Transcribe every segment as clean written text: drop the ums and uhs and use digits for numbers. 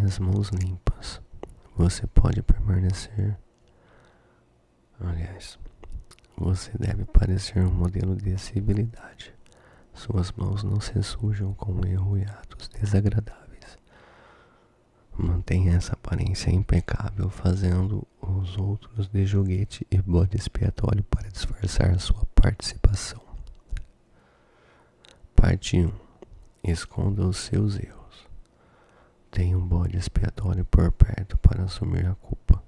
as mãos limpas, você pode permanecer. Aliás, você deve parecer um modelo de civilidade. Suas mãos não se sujam com erro e atos desagradáveis. Mantenha essa aparência impecável, fazendo os outros de joguete e bode expiatório para disfarçar sua participação. Parte 1. Esconda os seus erros. Tenha um bode expiatório por perto para assumir a culpa.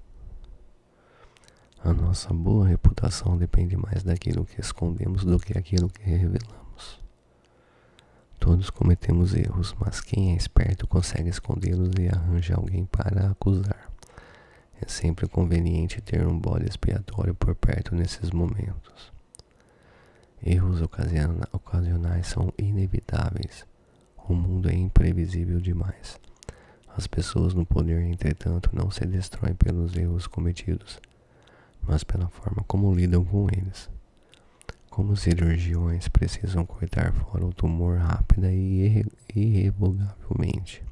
A nossa boa reputação depende mais daquilo que escondemos do que aquilo que revelamos. Todos cometemos erros, mas quem é esperto consegue escondê-los e arranja alguém para acusar. É sempre conveniente ter um bode expiatório por perto nesses momentos. Erros ocasionais são inevitáveis. O mundo é imprevisível demais. As pessoas no poder, entretanto, não se destroem pelos erros cometidos, mas pela forma como lidam com eles. Como cirurgiões precisam cortar fora o tumor rápida e irrevogavelmente.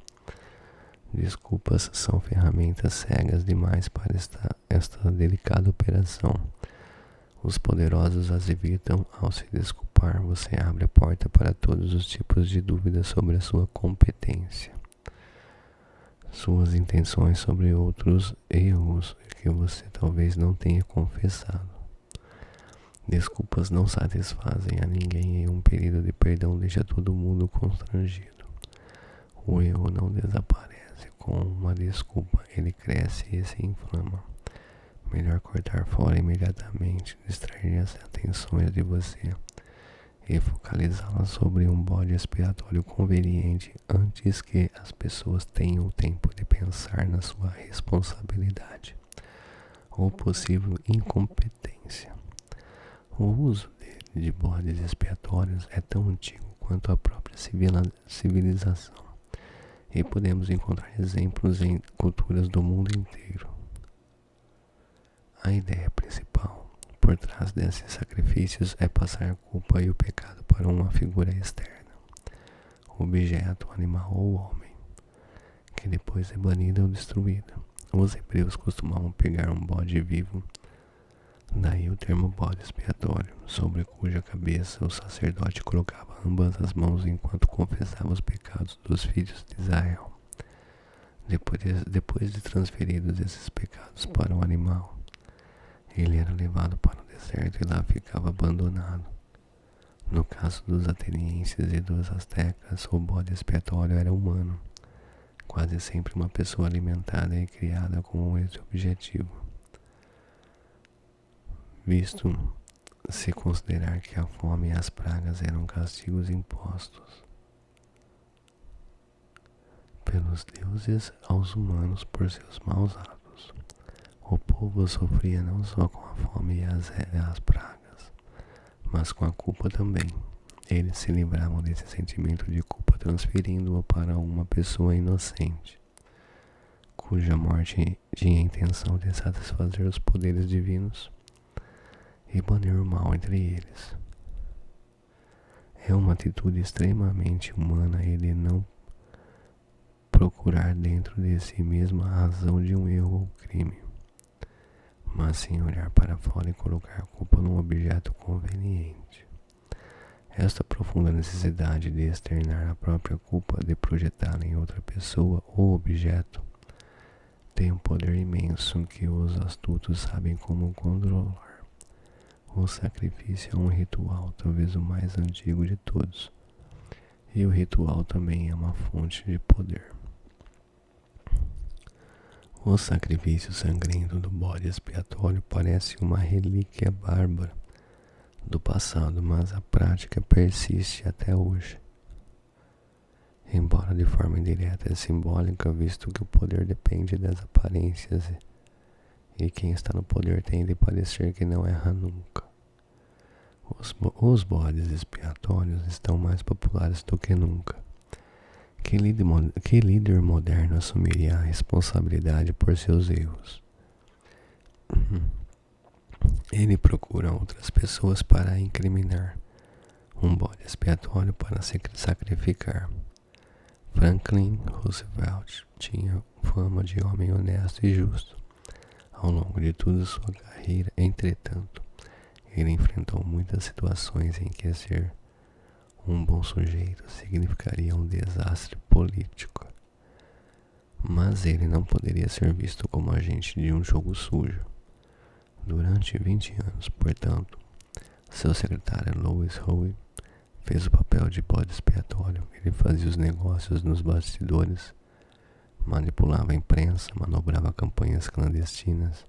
Desculpas são ferramentas cegas demais para esta delicada operação. Os poderosos as evitam. Ao se desculpar, você abre a porta para todos os tipos de dúvidas sobre a sua competência, suas intenções, sobre outros erros que você talvez não tenha confessado. Desculpas não satisfazem a ninguém e um pedido de perdão deixa todo mundo constrangido. O erro não desaparece com uma desculpa, ele cresce e se inflama. Melhor cortar fora imediatamente, distrair as atenções de você e focalizá-las sobre um bode expiatório conveniente antes que as pessoas tenham tempo de pensar na sua responsabilidade ou possível incompetência. O uso de bodes expiatórios é tão antigo quanto a própria civilização, e podemos encontrar exemplos em culturas do mundo inteiro. A ideia principal por trás desses sacrifícios é passar a culpa e o pecado para uma figura externa, objeto, animal ou homem, que depois é banida ou destruída. Os hebreus costumavam pegar um bode vivo, daí o termo bode expiatório, sobre cuja cabeça o sacerdote colocava ambas as mãos enquanto confessava os pecados dos filhos de Israel. Depois de transferidos esses pecados para o animal, ele era levado para o deserto e lá ficava abandonado. No caso dos atenienses e dos astecas, o bode expiatório era humano, quase sempre uma pessoa alimentada e criada com esse objetivo. Visto se considerar que a fome e as pragas eram castigos impostos pelos deuses aos humanos por seus maus atos, o povo sofria não só com a fome e as pragas, mas com a culpa também. Eles se livravam desse sentimento de culpa transferindo-o para uma pessoa inocente, cuja morte tinha a intenção de satisfazer os poderes divinos e banir o mal entre eles. É uma atitude extremamente humana ele não procurar dentro de si mesmo a razão de um erro ou crime, mas sim olhar para fora e colocar a culpa num objeto conveniente. Esta profunda necessidade de externar a própria culpa, de projetá-la em outra pessoa ou objeto, tem um poder imenso que os astutos sabem como controlar. O sacrifício é um ritual, talvez o mais antigo de todos, e o ritual também é uma fonte de poder. O sacrifício sangrento do bode expiatório parece uma relíquia bárbara do passado, mas a prática persiste até hoje. Embora de forma indireta e simbólica, visto que o poder depende das aparências e quem está no poder tem de parecer que não erra nunca. Os bodes expiatórios estão mais populares do que nunca. Que líder moderno assumiria a responsabilidade por seus erros? Ele procura outras pessoas para incriminar, um bode expiatório para se sacrificar. Franklin Roosevelt fama de homem honesto e justo. Ao longo de toda sua carreira, entretanto, ele enfrentou muitas situações em que ser um bom sujeito significaria um desastre político. Mas ele não poderia ser visto como agente de um jogo sujo. Durante 20 anos, portanto, seu secretário Louis Howe fez o papel de bode expiatório. Ele fazia os negócios nos bastidores, manipulava a imprensa, manobrava campanhas clandestinas,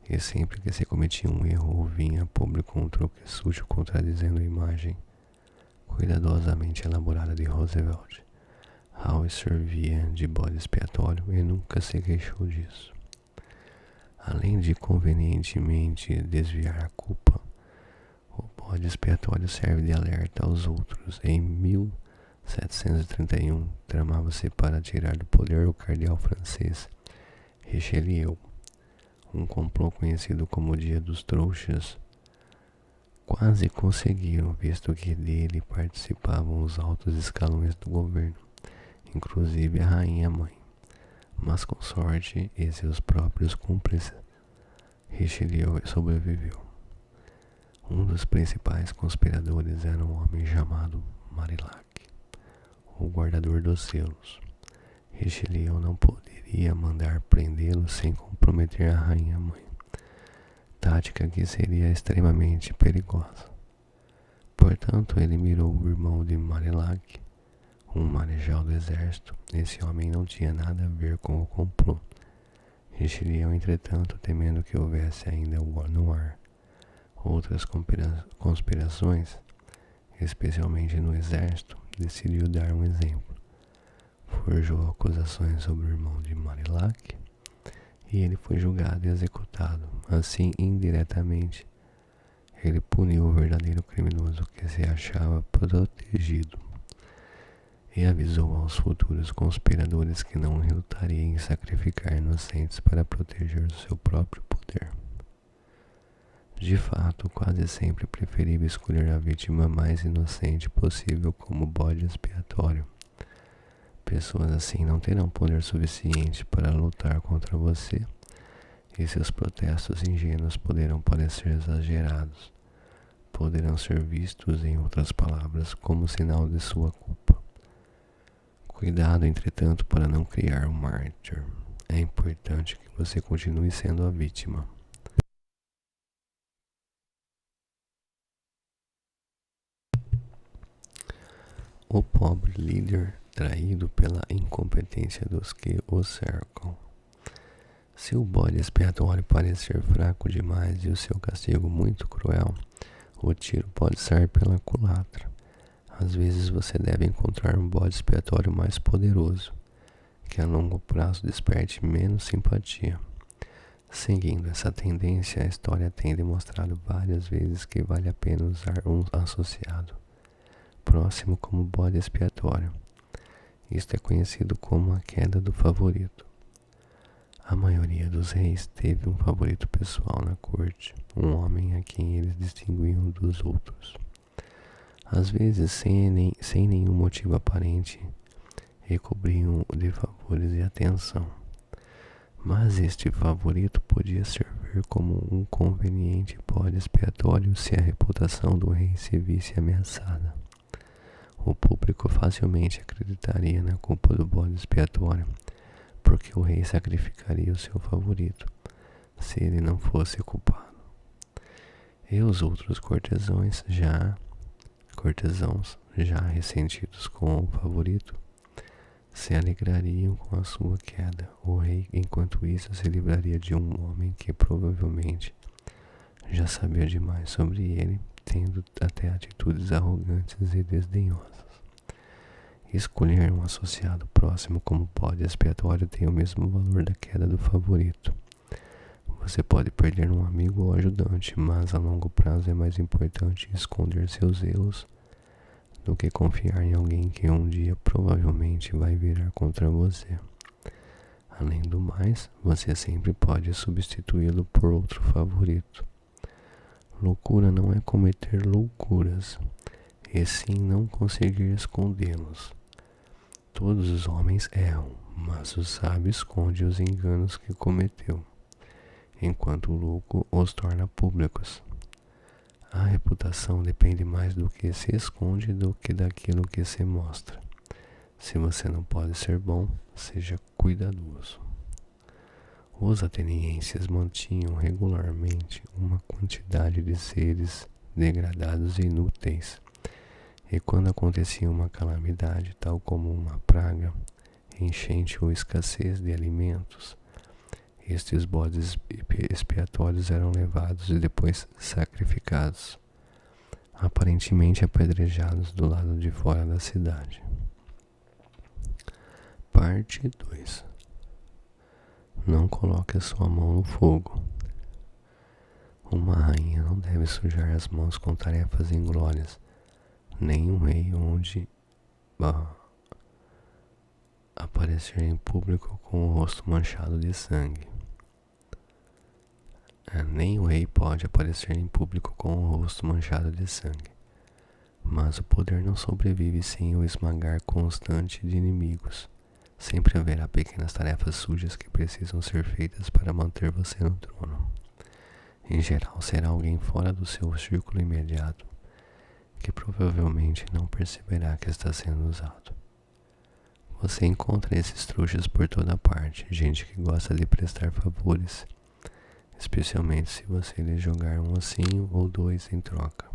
e sempre que se cometia um erro ou vinha a público um truque sujo contradizendo a imagem cuidadosamente elaborada de Roosevelt, Howe servia de bode expiatório e nunca se queixou disso. Além de convenientemente desviar a culpa, o bode expiatório serve de alerta aos outros. Em 1731, tramava-se para tirar do poder o cardeal francês Richelieu. Um complô conhecido como o Dia dos Trouxas. Quase conseguiram, visto que dele participavam os altos escalões do governo, inclusive a rainha-mãe. Mas com sorte e seus próprios cúmplices, Richelieu sobreviveu. Um dos principais conspiradores era um homem chamado Marillac, o guardador dos selos. Richelieu não poderia mandar prendê-lo sem comprometer a rainha-mãe, tática que seria extremamente perigosa. Portanto, ele mirou o irmão de Marillac, um marechal do exército. Esse homem não tinha nada a ver com o complô. Richelieu, entretanto, temendo que houvesse ainda no ar outras conspirações, especialmente no exército, decidiu dar um exemplo. Forjou acusações sobre o irmão de Marillac e ele foi julgado e executado. Assim, indiretamente, ele puniu o verdadeiro criminoso que se achava protegido e avisou aos futuros conspiradores que não relutaria em sacrificar inocentes para proteger o seu próprio poder. De fato, quase sempre é preferível escolher a vítima mais inocente possível como bode expiatório. Pessoas assim não terão poder suficiente para lutar contra você, e seus protestos ingênuos poderão parecer exagerados. Poderão ser vistos, em outras palavras, como sinal de sua culpa. Cuidado, entretanto, para não criar um mártir. É importante que você continue sendo a vítima. O pobre líder traído pela incompetência dos que o cercam. Se o bode expiatório parecer fraco demais e o seu castigo muito cruel, o tiro pode sair pela culatra. Às vezes você deve encontrar um bode expiatório mais poderoso, que a longo prazo desperte menos simpatia. Seguindo essa tendência, a história tem demonstrado várias vezes que vale a pena usar um associado próximo como bode expiatório. Isto é conhecido como a queda do favorito. A maioria dos reis teve um favorito pessoal na corte, um homem a quem eles distinguiam dos outros. Às vezes, sem nenhum motivo aparente, recobriam de favores e atenção. Mas este favorito podia servir como um conveniente bode expiatório se a reputação do rei se visse ameaçada. O público facilmente acreditaria na culpa do bode expiatório, porque o rei sacrificaria o seu favorito, se ele não fosse culpado. E os outros cortesãos, já ressentidos com o favorito, se alegrariam com a sua queda. O rei, enquanto isso, se livraria de um homem que provavelmente já sabia demais sobre ele, tendo até atitudes arrogantes e desdenhosas. Escolher um associado próximo como bode expiatório tem o mesmo valor da queda do favorito. Você pode perder um amigo ou ajudante, mas a longo prazo é mais importante esconder seus erros do que confiar em alguém que um dia provavelmente vai virar contra você. Além do mais, você sempre pode substituí-lo por outro favorito. Loucura não é cometer loucuras, e sim não conseguir escondê-los. Todos os homens erram, mas o sábio esconde os enganos que cometeu, enquanto o louco os torna públicos. A reputação depende mais do que se esconde do que daquilo que se mostra. Se você não pode ser bom, seja cuidadoso. Os atenienses mantinham regularmente uma quantidade de seres degradados e inúteis, e quando acontecia uma calamidade, tal como uma praga, enchente ou escassez de alimentos, estes bodes expiatórios eram levados e depois sacrificados, aparentemente apedrejados do lado de fora da cidade. Parte 2. Não coloque a sua mão no fogo. Uma rainha não deve sujar as mãos com tarefas inglórias, nem um rei onde aparecer em público com o rosto manchado de sangue. Nem o rei pode aparecer em público com o rosto manchado de sangue. Mas o poder não sobrevive sem o esmagar constante de inimigos. Sempre haverá pequenas tarefas sujas que precisam ser feitas para manter você no trono. Em geral, será alguém fora do seu círculo imediato, que provavelmente não perceberá que está sendo usado. Você encontra esses trouxas por toda parte, gente que gosta de prestar favores, especialmente se você lhe jogar um ossinho ou dois em troca.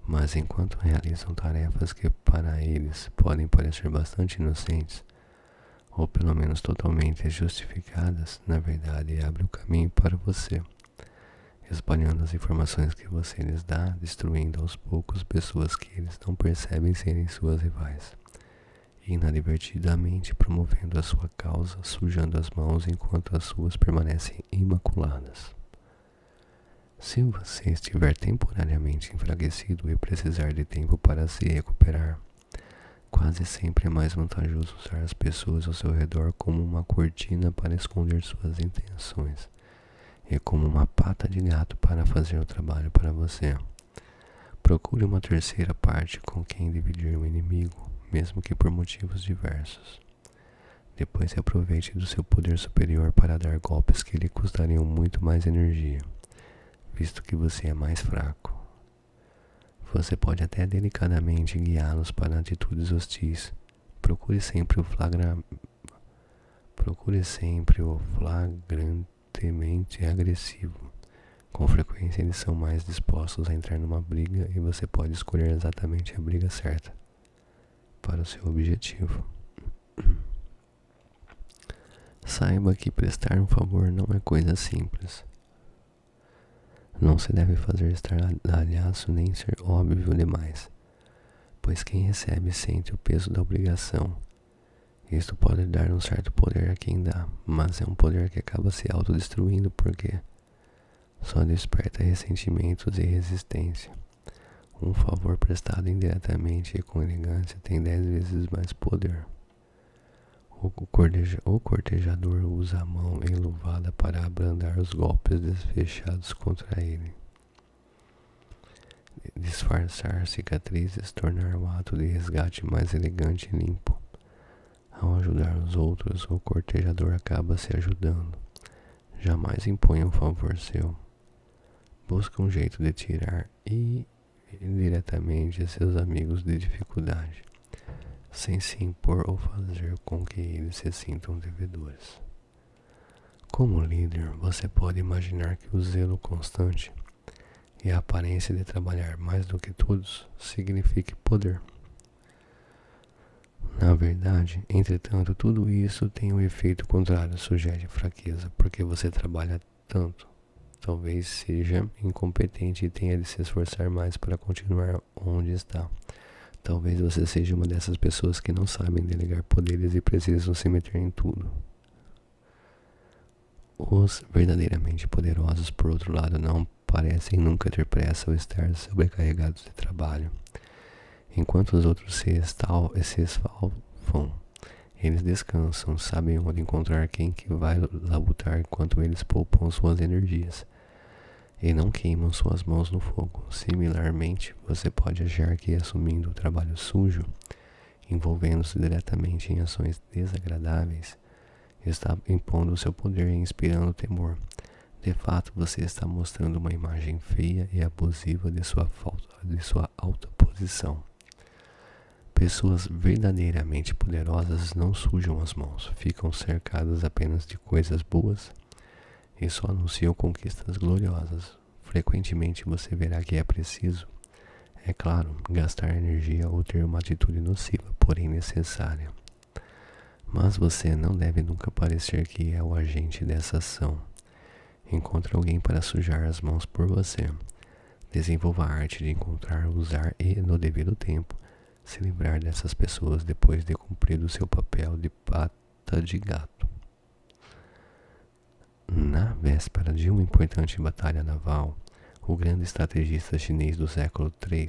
Mas enquanto realizam tarefas que para eles podem parecer bastante inocentes, ou pelo menos totalmente justificadas, na verdade abre o caminho para você, espalhando as informações que você lhes dá, destruindo aos poucos pessoas que eles não percebem serem suas rivais, e inadvertidamente promovendo a sua causa, sujando as mãos enquanto as suas permanecem imaculadas. Se você estiver temporariamente enfraquecido e precisar de tempo para se recuperar, quase sempre é mais vantajoso usar as pessoas ao seu redor como uma cortina para esconder suas intenções e como uma pata de gato para fazer o trabalho para você. Procure uma terceira parte com quem dividir o inimigo, mesmo que por motivos diversos. Depois aproveite do seu poder superior para dar golpes que lhe custariam muito mais energia, visto que você é mais fraco. Você pode até delicadamente guiá-los para atitudes hostis. Procure sempre o flagrantemente agressivo. Com frequência eles são mais dispostos a entrar numa briga e você pode escolher exatamente a briga certa para o seu objetivo. Saiba que prestar um favor não é coisa simples. Não se deve fazer estardalhaço nem ser óbvio demais, pois quem recebe sente o peso da obrigação. Isto pode dar um certo poder a quem dá, mas é um poder que acaba se autodestruindo porque só desperta ressentimentos e resistência. Um favor prestado indiretamente e com elegância tem 10 vezes mais poder. O cortejador usa a mão enluvada para abrandar os golpes desfechados contra ele. Disfarçar cicatrizes, tornar o ato de resgate mais elegante e limpo. Ao ajudar os outros, o cortejador acaba se ajudando. Jamais impõe um favor seu. Busca um jeito de tirar indiretamente seus amigos de dificuldade, sem se impor ou fazer com que eles se sintam devedores. Como líder, você pode imaginar que o zelo constante e a aparência de trabalhar mais do que todos signifique poder. Na verdade, entretanto, tudo isso tem um efeito contrário, sugere fraqueza, porque você trabalha tanto. Talvez seja incompetente e tenha de se esforçar mais para continuar onde está. Talvez você seja uma dessas pessoas que não sabem delegar poderes e precisam se meter em tudo. Os verdadeiramente poderosos, por outro lado, não parecem nunca ter pressa ou estar sobrecarregados de trabalho. Enquanto os outros se esfalfam, eles descansam, sabem onde encontrar quem que vai labutar enquanto eles poupam suas energias e não queimam suas mãos no fogo. Similarmente, você pode achar que assumindo o trabalho sujo envolvendo-se diretamente em ações desagradáveis, está impondo seu poder e inspirando temor. De fato, você está mostrando uma imagem feia e abusiva de sua alta posição. Pessoas verdadeiramente poderosas não sujam as mãos, ficam cercadas apenas de coisas boas e só anunciam conquistas gloriosas. Frequentemente você verá que é preciso, é claro, gastar energia ou ter uma atitude nociva, porém necessária. Mas você não deve nunca parecer que é o agente dessa ação. Encontre alguém para sujar as mãos por você. Desenvolva a arte de encontrar, usar e, no devido tempo, se livrar dessas pessoas depois de cumprir o seu papel de pata de gato. Na véspera de uma importante batalha naval, o grande estrategista chinês do século III,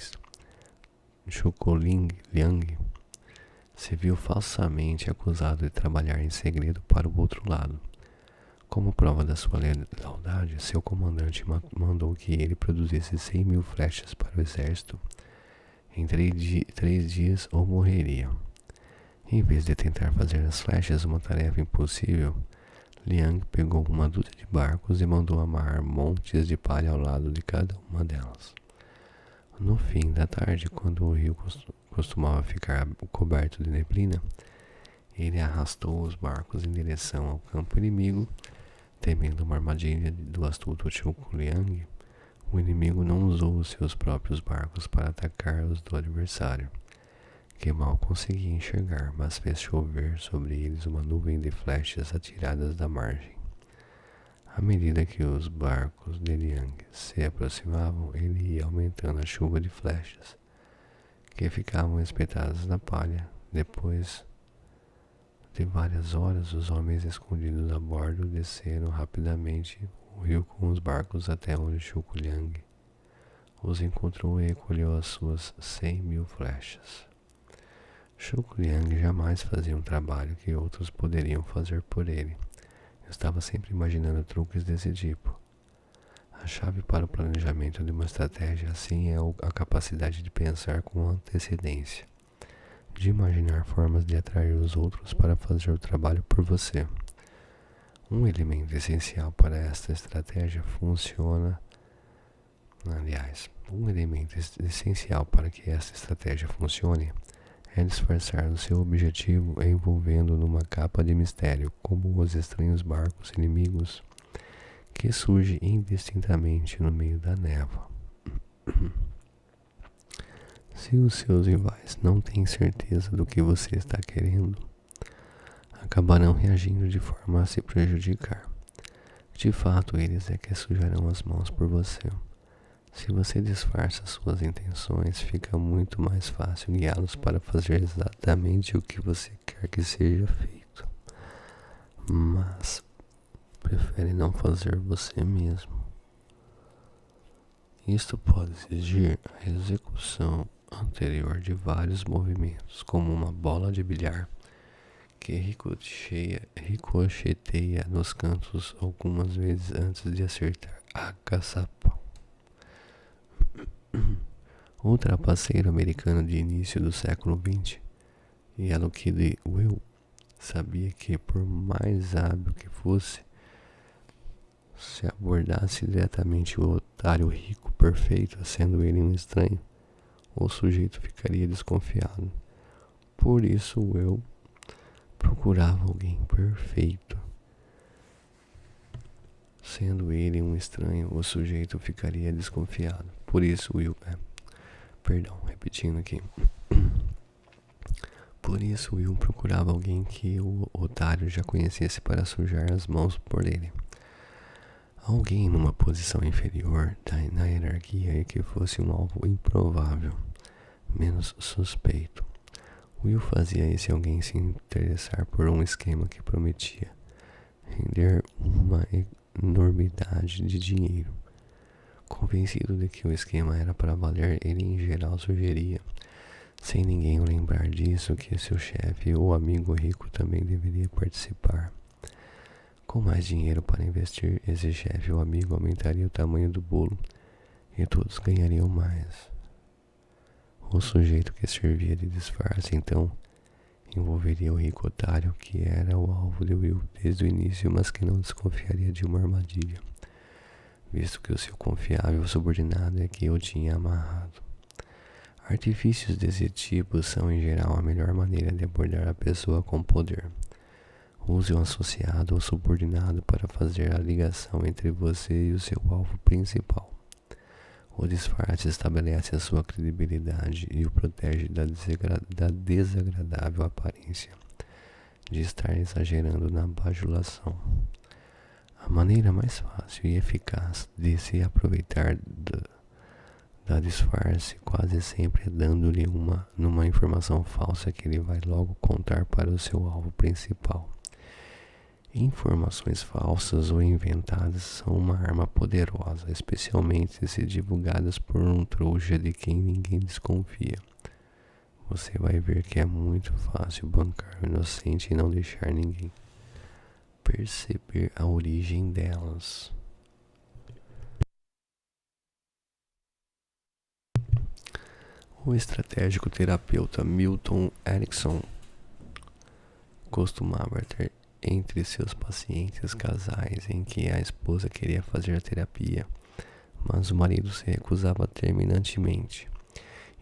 Zhuge Liang, se viu falsamente acusado de trabalhar em segredo para o outro lado. Como prova da sua lealdade, seu comandante mandou que ele produzisse 100.000 flechas para o exército em 3 dias ou morreria. Em vez de tentar fazer as flechas uma tarefa impossível, Liang pegou uma dúzia de barcos e mandou amarrar montes de palha ao lado de cada uma delas. No fim da tarde, quando o rio costumava ficar coberto de neblina, ele arrastou os barcos em direção ao campo inimigo. Temendo uma armadilha do astuto Zhuge Liang, o inimigo não usou os seus próprios barcos para atacar os do adversário, que mal conseguia enxergar, mas fez chover sobre eles uma nuvem de flechas atiradas da margem. À medida que os barcos de Liang se aproximavam, ele ia aumentando a chuva de flechas, que ficavam espetadas na palha. Depois de várias horas, os homens escondidos a bordo desceram rapidamente o rio com os barcos até onde Zhuge Liang os encontrou e recolheu as suas 100.000 flechas. Zhuge Liang jamais fazia um trabalho que outros poderiam fazer por ele. Estava sempre imaginando truques desse tipo. A chave para o planejamento de uma estratégia assim é a capacidade de pensar com antecedência, de imaginar formas de atrair os outros para fazer o trabalho por você. Um elemento essencial para esta estratégia para que esta estratégia funcione é disfarçar o seu objetivo envolvendo numa capa de mistério, como os estranhos barcos inimigos que surgem indistintamente no meio da névoa. Se os seus rivais não têm certeza do que você está querendo, acabarão reagindo de forma a se prejudicar. De fato, eles é que sujarão as mãos por você. Se você disfarça suas intenções, fica muito mais fácil guiá-los para fazer exatamente o que você quer que seja feito. Mas prefere não fazer você mesmo. Isto pode exigir a execução anterior de vários movimentos, como uma bola de bilhar que ricocheteia nos cantos algumas vezes antes de acertar a caçapa. O trapaceiro americano de início do século XX, Yankee Will, sabia que por mais hábil que fosse, se abordasse diretamente o otário rico perfeito, sendo ele um estranho, o sujeito ficaria desconfiado. Por isso Will procurava alguém perfeito. Sendo ele um estranho, o sujeito ficaria desconfiado. Por isso Will procurava alguém que o otário já conhecesse para sujar as mãos por ele. Alguém numa posição inferior na hierarquia e que fosse um alvo improvável, menos suspeito. Will fazia esse alguém se interessar por um esquema que prometia render uma enormidade de dinheiro. Convencido de que o esquema era para valer, ele em geral sugeria, sem ninguém o lembrar disso, que seu chefe ou amigo rico também deveria participar. Com mais dinheiro para investir, esse chefe ou amigo aumentaria o tamanho do bolo e todos ganhariam mais. O sujeito que servia de disfarce então Envolveria o rico otário que era o alvo de Will desde o início, mas que não desconfiaria de uma armadilha, visto que o seu confiável subordinado é que o tinha amarrado. Artifícios desse tipo são em geral a melhor maneira de abordar a pessoa com poder. Use um associado ou subordinado para fazer a ligação entre você e o seu alvo principal. O disfarce estabelece a sua credibilidade e o protege da desagradável aparência de estar exagerando na bajulação. A maneira mais fácil e eficaz de se aproveitar da disfarce quase sempre é dando-lhe numa informação falsa que ele vai logo contar para o seu alvo principal. Informações falsas ou inventadas são uma arma poderosa, especialmente se divulgadas por um trouxa de quem ninguém desconfia. Você vai ver que é muito fácil bancar o inocente e não deixar ninguém perceber a origem delas. O estratégico terapeuta Milton Erickson costumava ter entre seus pacientes casais em que a esposa queria fazer a terapia, mas o marido se recusava terminantemente.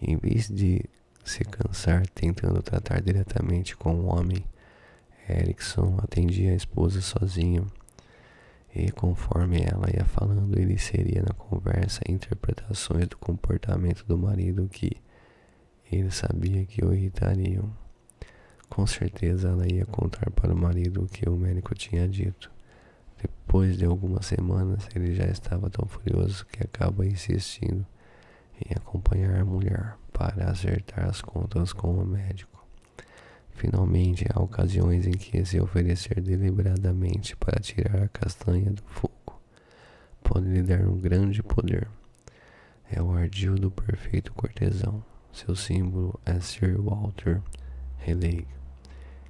Em vez de se cansar tentando tratar diretamente com o homem, Erickson atendia a esposa sozinho, e conforme ela ia falando, ele inseria na conversa interpretações do comportamento do marido que ele sabia que o irritariam. Com certeza ela ia contar para o marido o que o médico tinha dito. Depois de algumas semanas, ele já estava tão furioso que acaba insistindo em acompanhar a mulher para acertar as contas com o médico. Finalmente, há ocasiões em que se oferecer deliberadamente para tirar a castanha do fogo pode lhe dar um grande poder. É o ardil do perfeito cortesão. Seu símbolo é Sir Walter Raleigh,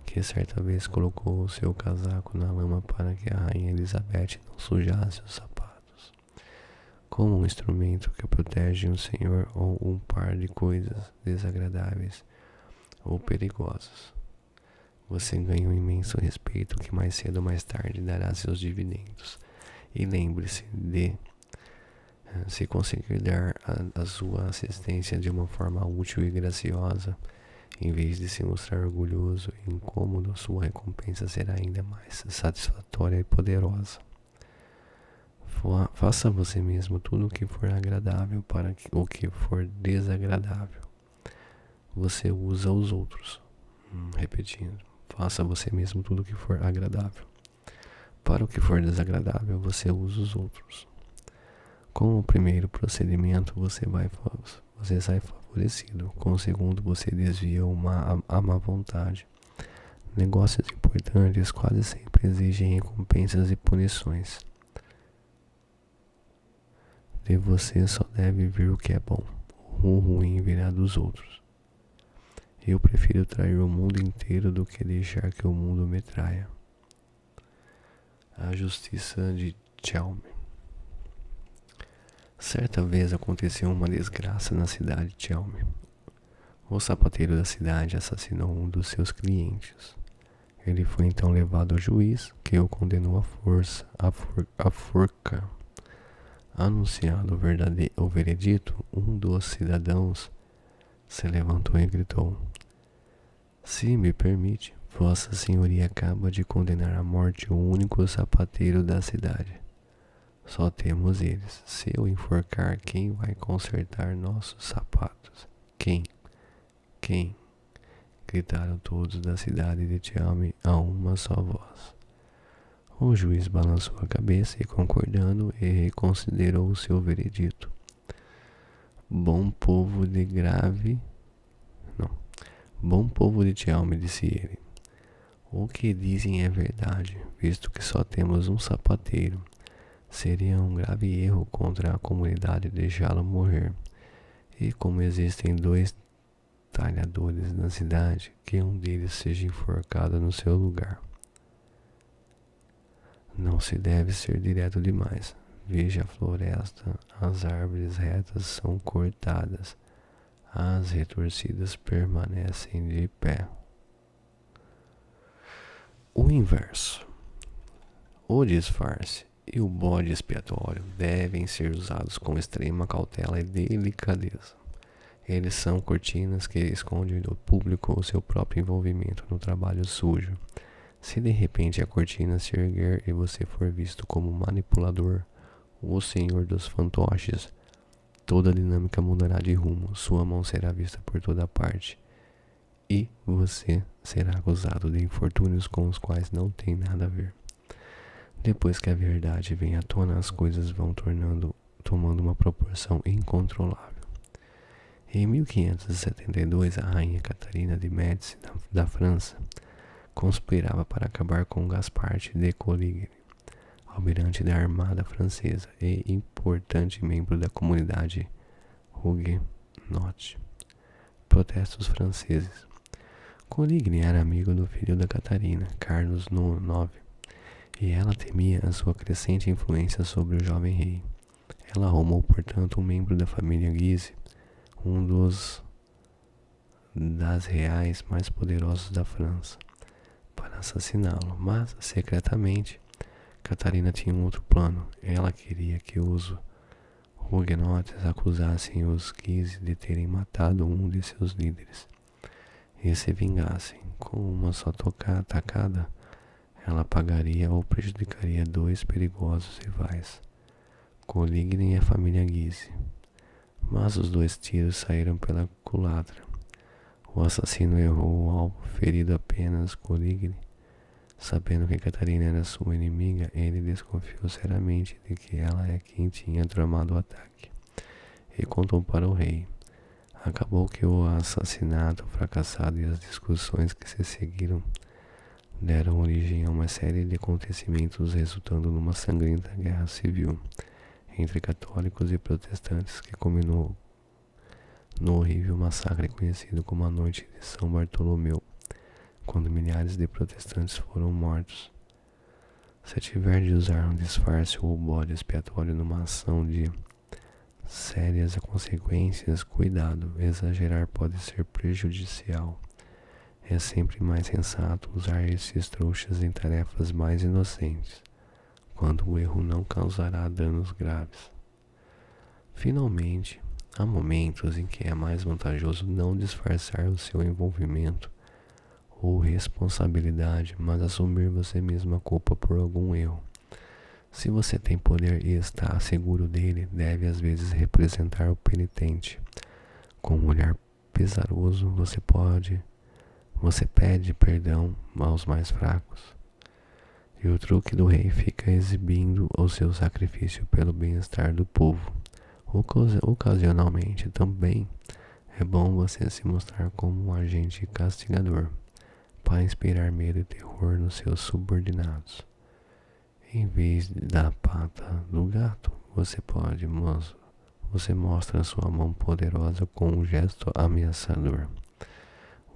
que certa vez colocou o seu casaco na lama para que a rainha Elizabeth não sujasse os sapatos, como um instrumento que protege um senhor ou um par de coisas desagradáveis ou perigosas. Você ganha um imenso respeito que mais cedo ou mais tarde dará seus dividendos. E lembre-se de, se conseguir dar a sua assistência de uma forma útil e graciosa, em vez de se mostrar orgulhoso e incômodo, sua recompensa será ainda mais satisfatória e poderosa. Faça a você mesmo tudo o que for agradável para o que for desagradável. Você usa os outros. Repetindo. Faça a você mesmo tudo o que for agradável. Para o que for desagradável, você usa os outros. Com o primeiro procedimento, você sai favorecido. Com o segundo, você desvia a má vontade. Negócios importantes quase sempre exigem recompensas e punições. De você só deve vir o que é bom. O ruim virá dos outros. Eu prefiro trair o mundo inteiro do que deixar que o mundo me traia. A Justiça de Chelm. Certa vez aconteceu uma desgraça na cidade de Chelm. O sapateiro da cidade assassinou um dos seus clientes. Ele foi então levado ao juiz, que o condenou à forca. Anunciado o veredito, um dos cidadãos se levantou e gritou: "Se me permite, Vossa Senhoria acaba de condenar à morte o único sapateiro da cidade. Só temos eles. Se eu enforcar, quem vai consertar nossos sapatos? Quem? Quem?" Gritaram todos da cidade de Chelm a uma só voz. O juiz balançou a cabeça e, concordando, reconsiderou o seu veredito. Bom povo de Chelm, disse ele. O que dizem é verdade, visto que só temos um sapateiro. Seria um grave erro contra a comunidade deixá-lo morrer. E como existem 2 talhadores na cidade, que um deles seja enforcado no seu lugar. Não se deve ser direto demais. Veja a floresta, as árvores retas são cortadas, as retorcidas permanecem de pé. O inverso. O disfarce e o bode expiatório devem ser usados com extrema cautela e delicadeza. Eles são cortinas que escondem do público o seu próprio envolvimento no trabalho sujo. Se de repente a cortina se erguer e você for visto como manipulador, o senhor dos fantoches, toda a dinâmica mudará de rumo, sua mão será vista por toda parte e você será acusado de infortúnios com os quais não tem nada a ver. Depois que a verdade vem à tona, as coisas vão tomando uma proporção incontrolável. Em 1572, a rainha Catarina de Médici da França conspirava para acabar com Gaspard de Coligny, almirante da armada francesa e importante membro da comunidade huguenote. Protestos franceses. Coligny era amigo do filho da Catarina, Carlos IX, e ela temia a sua crescente influência sobre o jovem rei. Ela arrumou, portanto, um membro da família Guise, um das reais mais poderosos da França, para assassiná-lo, mas, secretamente, Catarina tinha um outro plano. Ela queria que os huguenotes acusassem os Guise de terem matado um de seus líderes e se vingassem. Com uma só tacada, ela apagaria ou prejudicaria dois perigosos rivais, Coligny e a família Guise. Mas os dois tiros saíram pela culatra. O assassino errou o alvo, ferido apenas Coligny. Sabendo que Catarina era sua inimiga, ele desconfiou seriamente de que ela é quem tinha tramado o ataque e contou para o rei. Acabou que o assassinato fracassado e as discussões que se seguiram deram origem a uma série de acontecimentos, resultando numa sangrenta guerra civil entre católicos e protestantes que culminou no horrível massacre conhecido como a Noite de São Bartolomeu, quando milhares de protestantes foram mortos. Se tiver de usar um disfarce ou bode expiatório numa ação de sérias consequências, cuidado, exagerar pode ser prejudicial. É sempre mais sensato usar esses trouxas em tarefas mais inocentes, quando o erro não causará danos graves. Finalmente, há momentos em que é mais vantajoso não disfarçar o seu envolvimento ou responsabilidade, mas assumir você mesmo a culpa por algum erro. Se você tem poder e está seguro dele, deve às vezes representar o penitente. Com um olhar pesaroso, você pede perdão aos mais fracos. E o truque do rei fica exibindo o seu sacrifício pelo bem-estar do povo. Ocasionalmente também é bom você se mostrar como um agente castigador, para inspirar medo e terror nos seus subordinados. Em vez da pata do gato, você mostra sua mão poderosa com um gesto ameaçador.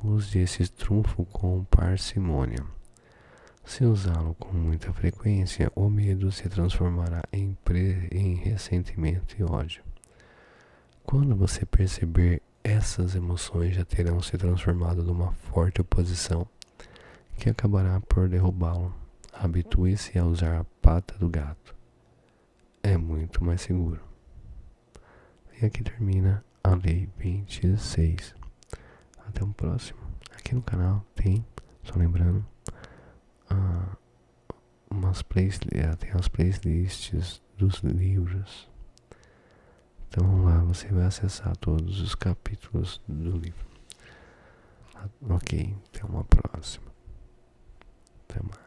Use esse trunfo com parcimônia. Se usá-lo com muita frequência, o medo se transformará em ressentimento e ódio. Quando você perceber, essas emoções já terão se transformado numa forte oposição que acabará por derrubá-lo. Habitue-se a usar a pata do gato. É muito mais seguro. E aqui termina a Lei 26. Até o próximo. Aqui no canal tem, só lembrando, tem as playlists dos livros. Então lá você vai acessar todos os capítulos do livro. Ok, até uma próxima. Até mais.